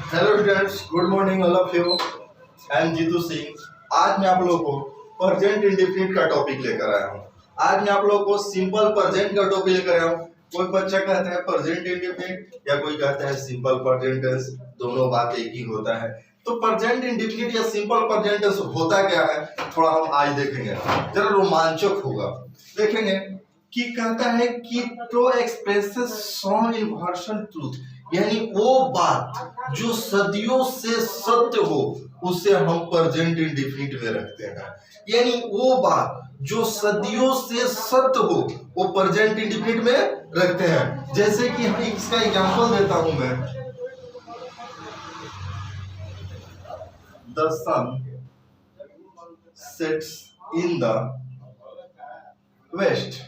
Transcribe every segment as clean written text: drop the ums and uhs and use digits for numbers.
Hello students, good morning all of you. I am Jitu Singh. आज मैं आप लोगों को प्रेजेंट इंडेफिनिट का टॉपिक लेकर आया हूँ। आज मैं आप लोगों को सिंपल प्रेजेंट का टॉपिक लेकर आया हूँ। कोई बच्चा कहता है प्रेजेंट इंडेफिनिट या कोई कहता है सिंपल प्रेजेंट टेंस, दोनों बात एक ही होता है। तो प्रेजेंट इंडेफिनिट या सिंपल प्रेजेंट टेंस होता क्या है, थोड़ा हम आज देखेंगे। जरा रोमांचक होगा। देखेंगे कि कहता है कि to expresses some universal truth, यानी वो बात जो सदियों से सत्य हो उसे हम प्रेजेंट इंडेफिनिट में रखते हैं। यानी वो बात जो सदियों से सत्य हो वो प्रेजेंट इंडेफिनिट में रखते हैं। जैसे कि हम इसका एग्जांपल देता हूं मैं, the sun sets in the west,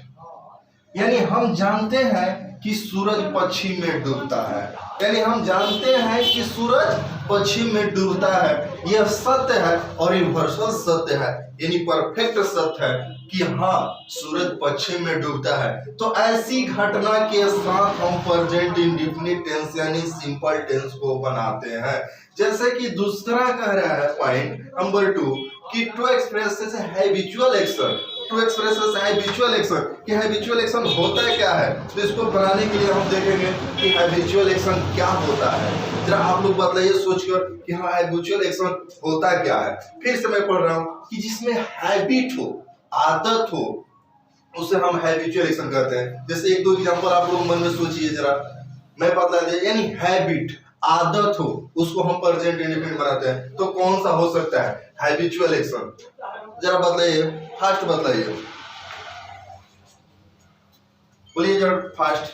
यानी हम जानते हैं कि सूरज पश्चिम में डूबता है। यानी हम जानते हैं कि सूरज पश्चिम में डूबता है। यह सत्य है और यूनिवर्सल सत्य है, यानी परफेक्ट सत्य है कि हाँ सूरज पश्चिम में डूबता है। तो ऐसी घटना के साथ हम प्रेजेंट इंडेफिनिट टेंस यानी सिंपल टेंस को बनाते हैं। जैसे कि दूसरा कह रहा है पॉइंट नंबर 2 कि to expresses habitual action. To expresses habitual action कि हैबिचुअल एक्शन होता है क्या है, तो इसको बनाने के लिए हम देखेंगे कि हैबिचुअल एक्शन क्या होता है। जरा आप लोग बताइए सोचकर कि हाँ हैबिचुअल एक्शन होता क्या है। फिर से मैं पढ़ रहा हूँ कि जिसमें हैबिट हो, आदत हो, उसे हम हैबिचुअल एक्शन कहते हैं। जैसे एक दो एग्जांपल आप लोग मन में सोचिए जरा, मैं बता दिया। यानी हैबिट, आदत हो, उसको हम प्रेजेंट इंडेफिनिट बनाते हैं। तो कौन सा हो सकता है हैबिचुअल एक्शन, जरा बताइए, फास्ट बताइए, बोलिए जरा फास्ट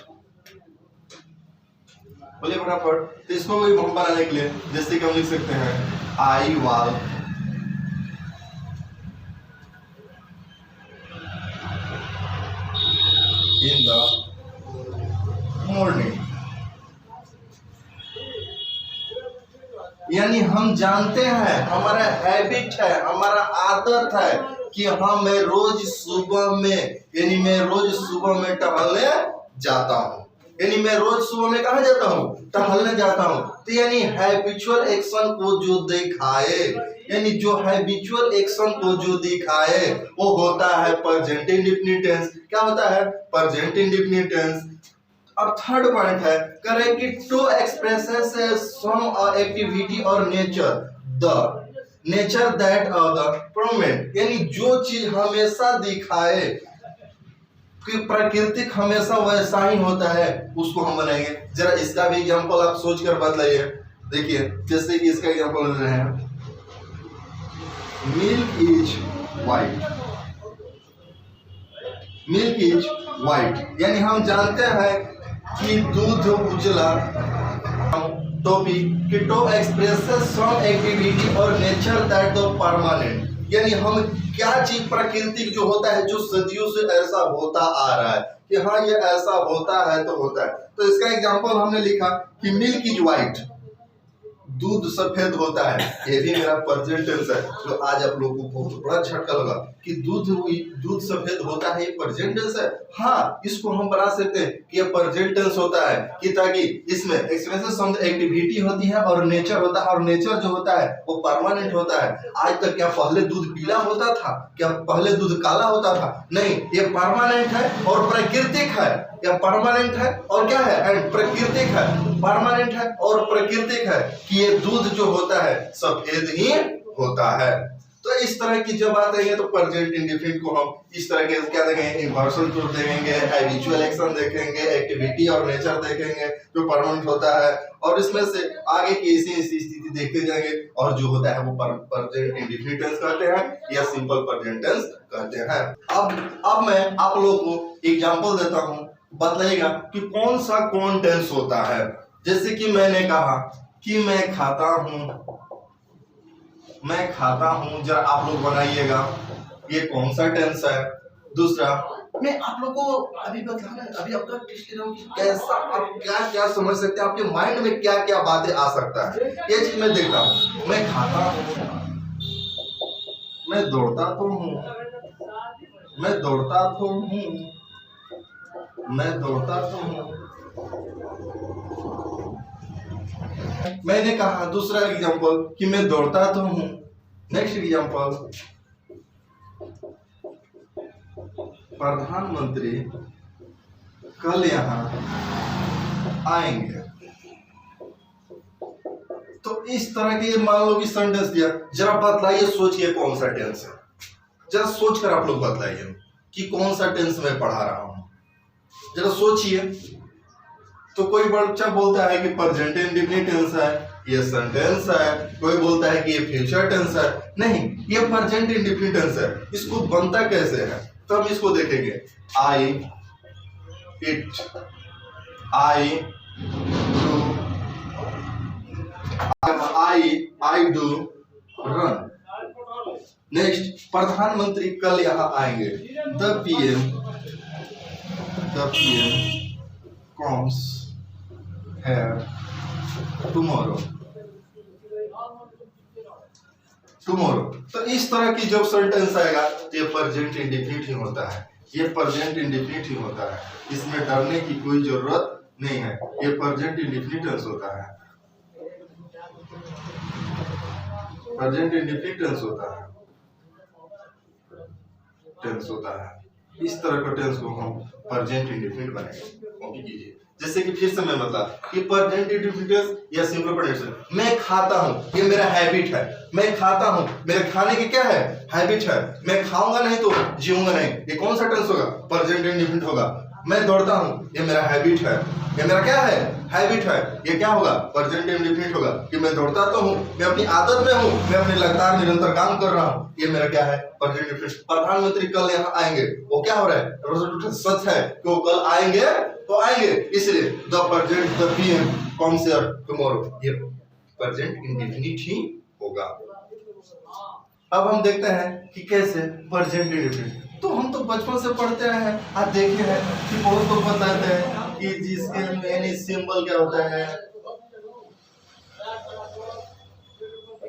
बोलिए फटाफट। तो इसको भी हम बनाने के लिए जैसे कि हम लिख सकते हैं I walk in the morning. यानी हम जानते हैं, हमारा हैबिट है, हमारा आदत है कि हाँ मैं रोज सुबह में, यानी मैं रोज सुबह में टहलने जाता हूँ। यानी मैं रोज सुबह में कहाँ जाता हूँ, टहलने जाता हूँ। तो यानी हैबिचुअल एक्शन को जो दिखाए, यानी जो हैबिचुअल एक्शन को जो दिखाए वो होता है प्रेजेंट इंडेफिनिट टेंस। क्या होता है, प्रेजेंट इंडेफिनिट टेंस। अब थर्ड पॉइंट है, करें कि टू एक्सप्रेसेस सम एक्टिविटी और nature, the nature that the permanent, यानी जो चीज हमेशा दिखाए कि प्राकृतिक हमेशा वैसा ही होता है उसको हम बनाएंगे। जरा इसका भी एग्जांपल आप सोचकर बतलाइए। देखिए जैसे कि इसका एग्जांपल ले रहे हैं, milk is white, milk is white, यानी हम जानते हैं कि दूध उजला। टॉपिक कि टू एक्सप्रेसेस सम एक्टिविटी और नेचर दैट द परमानेंट, यानी हम क्या चीज प्राकृतिक जो होता है, जो सदियों से ऐसा होता आ रहा है कि हाँ ये ऐसा होता है तो होता है। तो इसका एग्जांपल हमने लिखा कि मिल्क इज व्हाइट, दूध सफेद होता है। ये भी मेरा प्रेजेंट टेंस है। तो आज आप लोगों को बहुत बड़ा झटका लगा कि दूध सफेद होता है, ये प्रेजेंट टेंस है। हाँ इसको हम बना सकते हैं कि ये प्रेजेंट टेंस होता है कि ताकि इसमें एक्सप्रेसेस शब्द एक्टिविटी होती है और नेचर होता है, और नेचर जो होता है वो परमानेंट होता है। आज तक क्या पहले दूध पीला होता था, क्या पहले दूध काला होता था? नहीं, ये परमानेंट है और प्राकृतिक है। यह परमानेंट है और क्या है, एंड प्राकृतिक है। परमानेंट है और प्राकृतिक है कि ये दूध जो होता है सफेद ही होता है। तो इस तरह की जब बात आएगी तो प्रेजेंट इंडेफिनिट को हम इस तरह के क्या देखेंगे, यूनिवर्सल ट्रूथ देखेंगे, हैबिचुअल एक्शन देखेंगे, एक्टिविटी और नेचर देखेंगे जो परमानेंट होता है, और इसमें से आगे की ऐसी स्थिति देखते जाएंगे। और जो होता है वो प्रेजेंट इंडेफिनिट टेंस कहते हैं या सिंपल प्रेजेंट टेंस कहते हैं। अब मैं आप लोगों को एग्जांपल देता हूं, बताइएगा कि कौन सा कौन टेंस होता है। जैसे कि मैंने कहा कि मैं खाता हूं, मैं खाता हूं, जरा आप लोग बनाइएगा ये कौन सा टेंस है। दूसरा मैं आप लोग को अभी बताना, अभी आपका टेस्ट ले रहा हूं कि कैसा आप क्या क्या समझ सकते हैं, आपके माइंड में क्या क्या बातें आ सकता है, ये चीज मैं देखता हूं। मैं खाता हूं, मैं दौड़ता तो हूं, मैं दौड़ता तो हूं, मैं दौड़ता तो हूं, मैंने कहा दूसरा एग्जांपल कि मैं दौड़ता तो हूं। नेक्स्ट एग्जांपल, प्रधानमंत्री कल यहाँ आएंगे। तो इस तरह के मान लो कि सेंटेंस दिया, जरा बतलाइए, सोचिए कौन सा टेंस है। जरा सोचकर आप लोग बतलाइए कि कौन सा टेंस मैं पढ़ा रहा हूं, जरा सोचिए। तो कोई बच्चा बोलता है कि प्रेजेंट इंडेफिनिट टेंस है, ये सेंटेंस है। कोई बोलता है कि ये फ्यूचर टेंस है। नहीं, ये प्रेजेंट इंडेफिनिट टेंस है। इसको बनता कैसे है तो हम इसको देखेंगे। I eat, I do, I do run. Next, प्रधानमंत्री कल यहाँ आएंगे। The PM comes here tomorrow। तो इस तरह की जब सेंटेंस आएगा तो ये प्रेजेंट इंडेफिनिट ही होता है। ये प्रेजेंट इंडेफिनिट ही होता है, इसमें डरने की कोई जरूरत नहीं है। ये प्रेजेंट इंडेफिनिट टेंस होता है, प्रेजेंट इंडेफिनिट टेंस होता है। इस तरह का टेंस को हम प्रेजेंट इंडेफिनिट बनाएंगे। कॉपी कीजिए। जैसे कि फिर से मैं मतलब कि प्रेजेंट इंडेफिनिट टेंस या सिंपल प्रेजेंट। मैं खाता हूं, ये मेरा हैबिट है। मैं खाता हूं, मेरे खाने की क्या है, हैबिट है। मैं खाऊंगा नहीं तो जीऊंगा नहीं, ये कौन सा टेंस होगा, प्रेजेंट इंडेफिनिट होगा। मैं दौड़ता हूं, ये मेरा हैबिट है। ये मेरा क्या है, हैबिट है। ये क्या होगा, प्रेजेंट इंडेफिनिट होगा कि मैं दौड़ता तो हूं, मैं अपनी आदत में हूं, मैं अपने लगातार निरंतर काम कर रहा हूं। ये मेरा क्या है, प्रेजेंट इंडेफिनिट। प्रधानमंत्री कल यहाँ आएंगे, वो क्या हो रहा है, सच है कि वो कल आएंगे तो आएंगे, इसलिए the present the PM comes here tomorrow, ये प्रेजेंट इंडेफिनिट ही होगा। अब हम देखते हैं कि कैसे प्रेजेंट इंडेफिनिट। तो हम तो बचपन से पढ़ते आए हैं, आप देखे हैं कि बहुत लोग बताते हैं कि जिसके यानी सिंबल क्या होता है,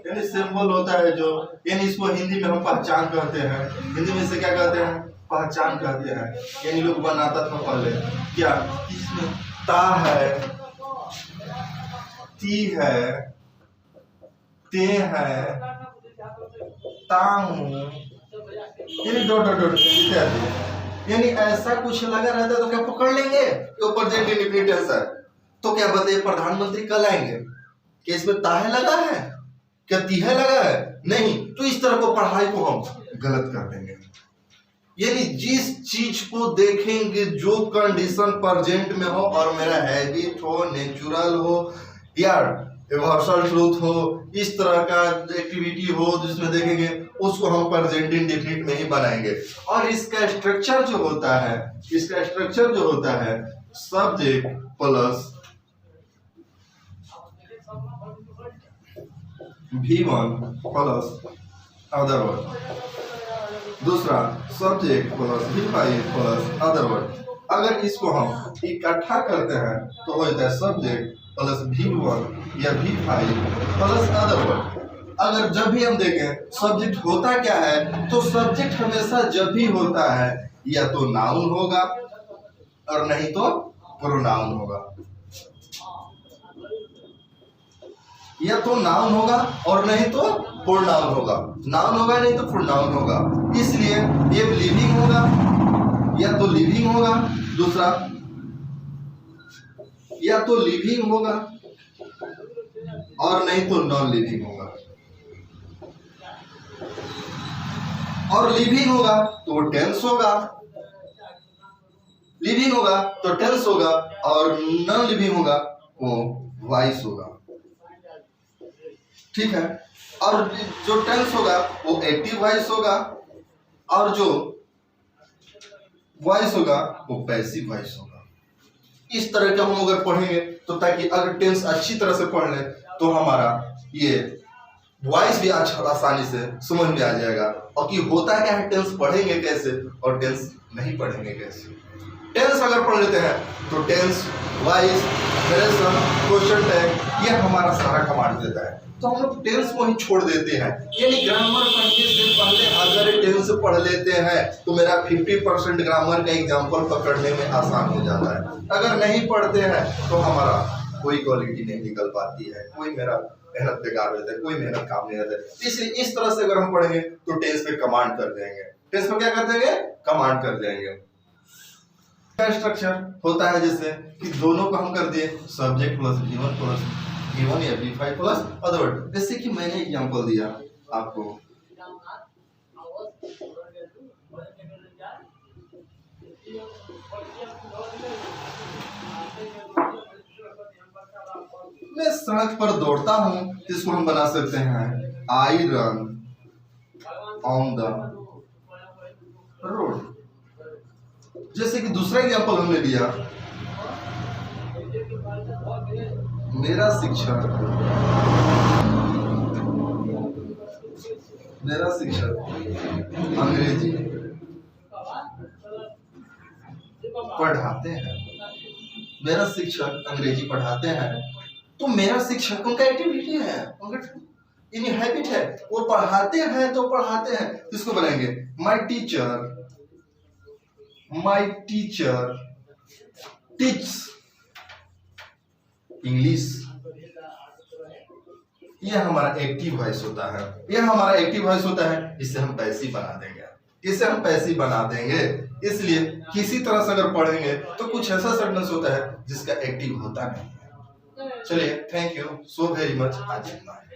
यानी सिंबल होता है जो, यानी इसको हिंदी में हम पहचान कहते हैं। हिंदी में से क्या कहते हैं, पहचान कहते हैं। यानी लोग बनाता था पहले क्या, इसमें ता है, ती है, ते है, ताऊ, यानी डॉट डॉट डॉट इत्यादि। यानी ऐसा कुछ लगा रहता है तो क्या पकड़ लेंगे कि प्रेजेंट इंडेफिनिट टेंस है। तो क्या बताइए, प्रधानमंत्री कल आएंगे, क्या इसमें ताहे लगा है, क्या तीहे लगा है, नहीं। तो इस तरह को पढ़ाई को हम गलत कर देंगे। यानी जिस चीज को देखेंगे, जो कंडीशन प्रेजेंट में हो और मेरा हैबिट हो, नेचुरल हो या यूनिवर्सल ट्रूथ हो, इस तरह का एक्टिविटी हो जिसमें देखेंगे, उसको हम प्रेजेंट इंडेफिनिट में ही बनाएंगे। और इसका स्ट्रक्चर जो होता है, subject plus V1 plus other word, दूसरा subject plus V5 plus other word. अगर इसको हम इकट्ठा करते हैं तो हो जाता है सब्जेक्ट प्लस V1 या V5 प्लस अदर वर्ड। अगर जब भी हम देखें सब्जेक्ट होता क्या है, तो सब्जेक्ट हमेशा जब भी होता है या तो नाउन होगा और नहीं तो प्रोनाउन होगा, या तो नाउन होगा और नहीं तो प्रोनाउन होगा। नाउन होगा नहीं तो प्रोनाउन होगा। इसलिए ये लिविंग होगा या तो लिविंग होगा, दूसरा या तो लिविंग होगा और नहीं तो नॉन लिविंग होगा। और लिविंग होगा तो टेंस होगा, लिविंग होगा तो टेंस होगा, और नॉन लिविंग होगा वो वॉइस होगा। ठीक है। और जो टेंस होगा वो एक्टिव वॉइस होगा, और जो वॉइस होगा वो पैसिव वॉइस होगा। इस तरह का हम अगर पढ़ेंगे तो, ताकि अगर टेंस अच्छी तरह से पढ़ ले तो हमारा ये वॉइस भी आसानी से समझ में आ जाएगा, और कि होता क्या है, टेंस पढ़ेंगे कैसे और टेंस नहीं पढ़ेंगे कैसे। टेंस अगर पढ़ लेते हैं तो tense, voice, phrasal, question tag, ये हमारा सारा कमांड देता है। तो हम लोग टेंस को ही छोड़ देते हैं। यानी ग्रामर पढ़ने से पहले अगर टेंस पढ़ लेते हैं तो मेरा 50% ग्रामर का एग्जाम्पल पकड़ने में आसान हो जाता है। अगर नहीं पढ़ते हैं तो हमारा कोई क्वालिटी नहीं निकल पाती है, कोई मेरा मेहनत बेकार हो जाता है, कोई मेहनत काम नहीं आता है। इसलिए इस तरह से अगर हम पढ़ेंगे तो टेंस पे कमांड कर देंगे, टेंस पे क्या कर देंगे, कमांड कर देंगे। स्ट्रक्चर होता है जैसे कि दोनों को हम कर दिए सब्जेक्ट प्लस गिवन या V5 प्लस अदर वर्ड। जैसे कि मैंने एग्जांपल दिया आपको, मैं सड़क पर दौड़ता हूं, इसको हम बना सकते हैं I run on the road. जैसे कि दूसरा एग्जांपल हमने लिया, मेरा शिक्षक अंग्रेजी पढ़ाते हैं, मेरा शिक्षक अंग्रेजी पढ़ाते हैं। तो मेरा शिक्षक उनका एक्टिविटी है, उनका यानी हैबिट है, वो पढ़ाते हैं तो पढ़ाते हैं, इसको बनाएंगे माय टीचर टीच इंग्लिश। यह हमारा एक्टिव वॉइस होता है, यह हमारा एक्टिव वॉइस होता है। इसे हम पैसिव बना देंगे, इसलिए किसी तरह से अगर पढ़ेंगे तो कुछ ऐसा सेंटेंस होता है जिसका एक्टिव होता नहीं है। चलिए, thank you so very much, आज इतना है।